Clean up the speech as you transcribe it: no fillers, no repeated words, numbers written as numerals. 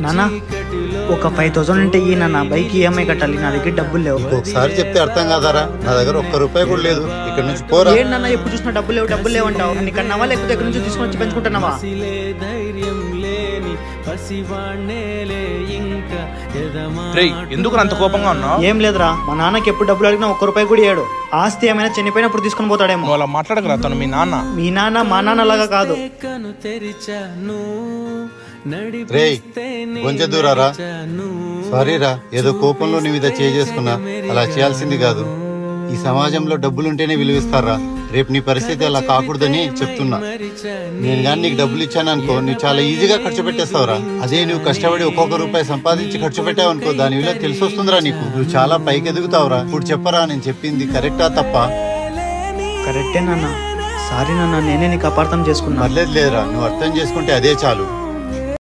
నాన్న ఒక 5000 ఉంటే ఈ నాన్న బైక్ ఈఎంఐ కట్టాలి, నా దగ్గర డబ్బులు లేవు. ఒకసారి చెప్తే అర్థం కాదారా? నా దగ్గర ₹1 కూడా లేదు. ఇక్కడ నుంచి పోరా. ఏంటన్నా ఎప్పుడు చూసినా డబ్బులు లేవు అంటావు? నీ కన్నావా లేకపోతే ఎక్కడి నుంచి తీసుకొని వచ్చి పెంచుకుంటున్నావా? ఎందుకు అంత కోపంగా ఉన్నావు? ఏం లేదురా, మా నాన్నకి ఎప్పుడు డబ్బులు అడిగినా ₹1 కూడా ఇయ్యాడు. ఆస్తి ఏమైనా చనిపోయినప్పుడు తీసుకొని పోతాడేమో. అలా మాట్లాడకరా, తను మీ నాన్న. మీ నాన్న మా నాన్న లాగా కాదు. రేయ్ కొంచెం దూరారా. సారీరా, ఏదో కోపంలో నీ మీద చేసుకున్నా. అలా చేయాల్సింది కాదు. ఈ సమాజంలో డబ్బులుంటేనే విలువిస్తారా? రేపు నీ పరిస్థితి అలా కాకూడదని చెప్తున్నా. నేను కానీ నీకు డబ్బులు ఇచ్చాను అనుకో, నువ్వు చాలా ఈజీగా ఖర్చు పెట్టేస్తావురా. అదే నువ్వు కష్టపడి ఒక్కొక్క రూపాయి సంపాదించి ఖర్చు పెట్టావు అనుకో, దాని విలువ తెలిసి వస్తుందిరా నీకు. నువ్వు చాలా పైకి ఎదుగుతావురా. ఇప్పుడు చెప్పరా, నేను చెప్పింది కరెక్టా తప్ప? కరెక్టే నాన్న. సారీ నాన్న, నేనే నీకు అపార్థం చేసుకున్నా. పర్లేదు లేదురా, నువ్వు అర్థం చేసుకుంటే అదే చాలు.